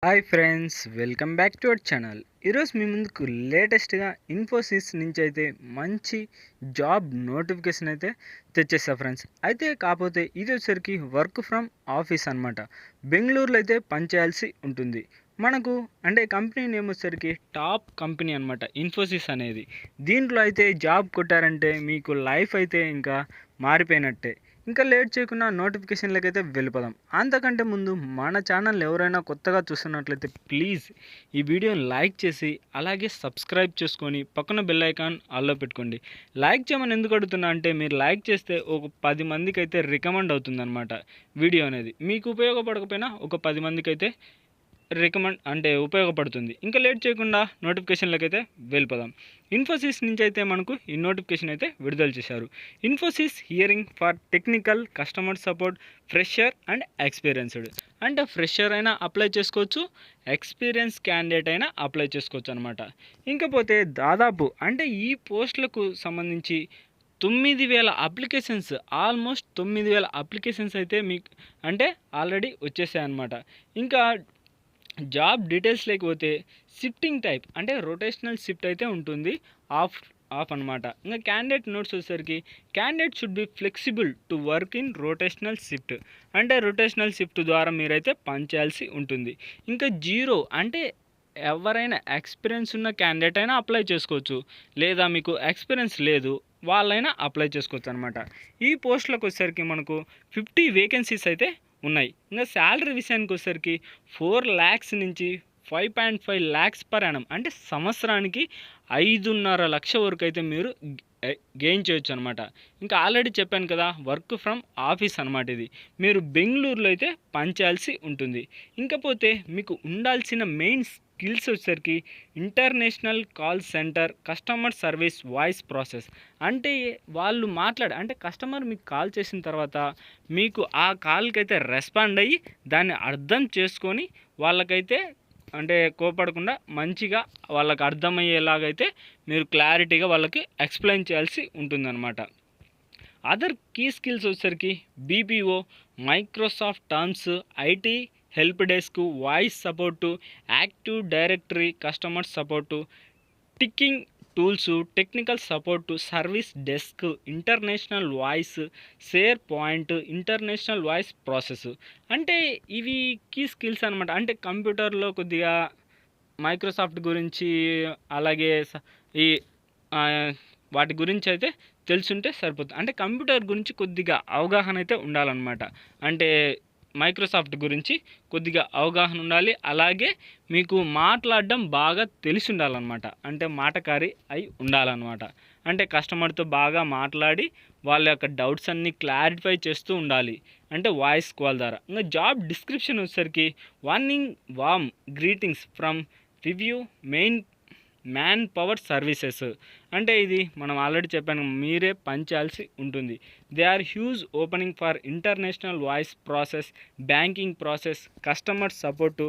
Hi friends, welcome back to our channel. ఈరోజు మీ ముందుకు లేటెస్ట్గా ఇన్ఫోసిస్ నుంచి అయితే మంచి జాబ్ నోటిఫికేషన్ అయితే తెచ్చేస్తా ఫ్రెండ్స్. అయితే కాకపోతే ఇది వచ్చేసరికి వర్క్ ఫ్రమ్ ఆఫీస్ అనమాట. బెంగళూరులో అయితే పనిచేయాల్సి ఉంటుంది. మనకు అంటే కంపెనీ నేమ్ వచ్చేసరికి టాప్ కంపెనీ అనమాట ఇన్ఫోసిస్ అనేది. దీంట్లో అయితే జాబ్ కొట్టారంటే మీకు లైఫ్ అయితే ఇంకా మారిపోయినట్టే. ఇంకా లేట్ చేయకుండా నోటిఫికేషన్లకి అయితే వెళ్ళిపోదాం. అంతకంటే ముందు మన ఛానల్ ఎవరైనా కొత్తగా చూస్తున్నట్లయితే ప్లీజ్ ఈ వీడియోని లైక్ చేసి అలాగే సబ్స్క్రైబ్ చేసుకొని పక్కన బెల్ ఐకాన్ ఆల్లో పెట్టుకోండి. లైక్ చేయమని ఎందుకు అడుగుతున్నా అంటే మీరు లైక్ చేస్తే ఒక 10 మందికి అయితే రికమెండ్ అవుతుందన్నమాట వీడియో అనేది. మీకు ఉపయోగపడకపోయినా ఒక 10 మందికి అయితే రికమెండ్ అంటే ఉపయోగపడుతుంది. ఇంకా లేట్ చేయకుండా నోటిఫికేషన్లకి అయితే వెళ్ళిపోదాం. ఇన్ఫోసిస్ నుంచి అయితే మనకు ఈ నోటిఫికేషన్ అయితే విడుదల చేశారు. Infosys hearing for technical customer support fresher and experienced. అంటే ఫ్రెషర్ అయినా అప్లై చేసుకోవచ్చు, ఎక్స్పీరియన్స్ క్యాండిడేట్ అయినా అప్లై చేసుకోవచ్చు అనమాట. ఇంకపోతే దాదాపు అంటే ఈ పోస్టులకు సంబంధించి 9,000 అప్లికేషన్స్, ఆల్మోస్ట్ 9,000 అప్లికేషన్స్ అయితే మీకు అంటే ఆల్రెడీ వచ్చేసాయి అనమాట. ఇంకా జాబ్ డీటెయిల్స్ లేకపోతే షిఫ్టింగ్ టైప్ అంటే రొటేషనల్ షిఫ్ట్ అయితే ఉంటుంది, ఆఫ్ ఆఫ్ అనమాట. ఇంకా క్యాండిడేట్ నోట్స్ వచ్చేసరికి candidate should be flexible to work in rotational shift. అంటే రొటేషనల్ షిఫ్ట్ ద్వారా మీరైతే పనిచేయాల్సి ఉంటుంది. ఇంకా జీరో అంటే ఎవరైనా ఎక్స్పీరియన్స్ ఉన్న క్యాండిడేట్ అయినా అప్లై చేసుకోవచ్చు, లేదా మీకు ఎక్స్పీరియన్స్ లేదు వాళ్ళైనా అప్లై చేసుకోవచ్చు అనమాట. ఈ పోస్టులకు వచ్చేసరికి మనకు 50 వేకెన్సీస్ అయితే ఉన్నాయి. ఇంకా శాలరీ విషయానికి వచ్చేసరికి 4 lakhs నుంచి 5.5 lakhs పర్ యానం అంటే సంవత్సరానికి 5.5 లక్షల వరకు అయితే మీరు గెయిన్ చేయొచ్చు అనమాట. ఇంకా ఆల్రెడీ చెప్పాను కదా, వర్క్ ఫ్రమ్ ఆఫీస్ అనమాట. ఇది మీరు బెంగళూరులో అయితే పనిచేయాల్సి ఉంటుంది. ఇంకపోతే మీకు ఉండాల్సిన మెయిన్ స్కిల్స్ వచ్చేసరికి international call centre customer service voice process. అంటే వాళ్ళు అంటే కస్టమర్ మీకు కాల్ చేసిన తర్వాత మీకు ఆ కాల్కి అయితే రెస్పాండ్ అయ్యి దాన్ని అర్థం చేసుకొని వాళ్ళకైతే అంటే కోపడకుండా మంచిగా వాళ్ళకి అర్థమయ్యేలాగైతే మీరు క్లారిటీగా వాళ్ళకి ఎక్స్ప్లెయిన్ చేయాల్సి ఉంటుందన్నమాట. అదర్ కీ స్కిల్స్ వచ్చేసరికి BPO, Microsoft terms, IT help desk, voice support, active directory customer support, ticking tools, technical support, service desk, international voice, share point, international voice process. అంటే ఇవి కీ స్కిల్స్ అనమాట. అంటే కంప్యూటర్లో కొద్దిగా Microsoft గురించి అలాగే ఈ వాటి గురించి అయితే తెలుసుంటే సరిపోతుంది. అంటే కంప్యూటర్ గురించి కొద్దిగా అవగాహన అయితే ఉండాలన్నమాట. అంటే మైక్రోసాఫ్ట్ గురించి కొద్దిగా అవగాహన ఉండాలి, అలాగే మీకు మాట్లాడడం బాగా తెలిసి ఉండాలన్నమాట. అంటే మాటకారి అయి ఉండాలన్నమాట. అంటే కస్టమర్తో బాగా మాట్లాడి వాళ్ళ యొక్క డౌట్స్ అన్నీ క్లారిఫై చేస్తూ ఉండాలి, అంటే వాయిస్ కాల్ ద్వారా. ఇంకా జాబ్ డిస్క్రిప్షన్ వచ్చేసరికి warm greetings from Review Manpower Services. అంటే ఇది మనం ఆల్రెడీ చెప్పాను, మీరే పనిచేయాల్సి ఉంటుంది. They are huge opening for international voice process, banking process, customer support,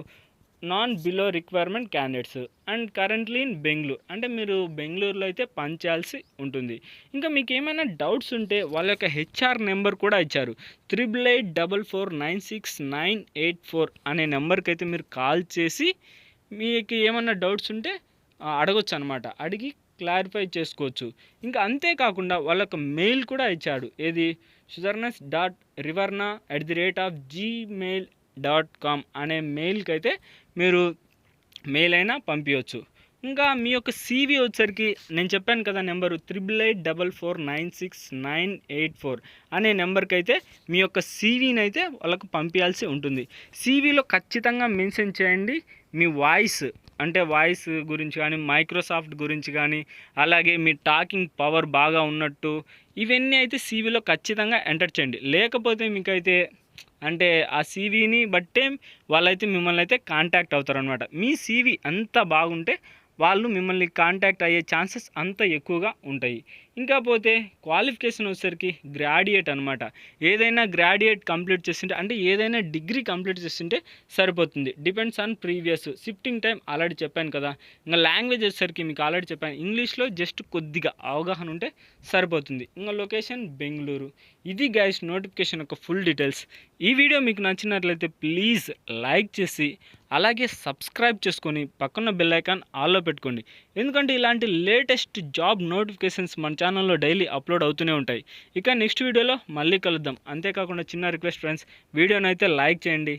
non below requirement candidates and currently in Bengaluru. అంటే మీరు బెంగళూరులో అయితే పనిచేయాల్సి ఉంటుంది. ఇంకా మీకు ఏమైనా డౌట్స్ ఉంటే వాళ్ళ యొక్క హెచ్ఆర్ నెంబర్ కూడా ఇచ్చారు. 8844969984 అనే నెంబర్కి అయితే మీరు కాల్ చేసి మీకు ఏమన్నా డౌట్స్ ఉంటే అడగొచ్చు అనమాట. అడిగి క్లారిఫై చేసుకోవచ్చు. ఇంకా అంతేకాకుండా వాళ్ళకు మెయిల్ కూడా ఇచ్చాడు. ఏది sudarnas@riverna@gmail.com అనే మెయిల్కి అయితే మీరు మెయిల్ అయినా పంపించవచ్చు. ఇంకా మీ యొక్క సీవీ వచ్చేసరికి నేను చెప్పాను కదా నెంబరు 8844969984 అనే నెంబర్కి అయితే మీ యొక్క సీవీని అయితే వాళ్ళకు పంపించాల్సి ఉంటుంది. సీవీలో ఖచ్చితంగా మెన్షన్ చేయండి మీ వాయిస్, అంటే వాయిస్ గురించి కానీ మైక్రోసాఫ్ట్ గురించి కానీ అలాగే మీ టాకింగ్ పవర్ బాగా ఉన్నట్టు ఇవన్నీ అయితే సీవీలో ఖచ్చితంగా ఎంటర్ చేయండి. లేకపోతే మీకైతే అంటే ఆ సీవీని బట్టే వాళ్ళైతే మిమ్మల్ని అయితే కాంటాక్ట్ అవుతారనమాట. మీ సీవీ అంత బాగుంటే వాళ్ళు మిమ్మల్ని కాంటాక్ట్ అయ్యే ఛాన్సెస్ అంత ఎక్కువగా ఉంటాయి. ఇంకా పోతే క్వాలిఫికేషన్ వచ్చేసరికి గ్రాడ్యుయేట్ అనమాట. ఏదైనా గ్రాడ్యుయేట్ కంప్లీట్ చేస్తుంటే అంటే ఏదైనా డిగ్రీ కంప్లీట్ చేస్తుంటే సరిపోతుంది. Depends on previous. Shifting time already చెప్పాను కదా. ఇంకా లాంగ్వేజ్ వచ్చేసరికి మీకు ఆల్రెడీ చెప్పాను, ఇంగ్లీష్లో జస్ట్ కొద్దిగా అవగాహన ఉంటే సరిపోతుంది. ఇంకా లొకేషన్ బెంగళూరు. ఇది గైస్ నోటిఫికేషన్ యొక్క ఫుల్ డీటెయిల్స్. ఈ వీడియో మీకు నచ్చినట్లయితే ప్లీజ్ లైక్ చేసి అలాగే సబ్స్క్రైబ్ చేసుకొని పక్కన బెల్ ఐకాన్ ఆల్లో పెట్టుకోండి. ఎందుకంటే ఇలాంటి లేటెస్ట్ జాబ్ నోటిఫికేషన్స్ మన ఛానల్లో డైలీ అప్లోడ్ అవుతూనే ఉంటాయి. ఇక నెక్స్ట్ వీడియోలో మళ్ళీ కలుద్దాం. అంతేకాకుండా చిన్న రిక్వెస్ట్ ఫ్రెండ్స్, వీడియోనైతే లైక్ చేయండి.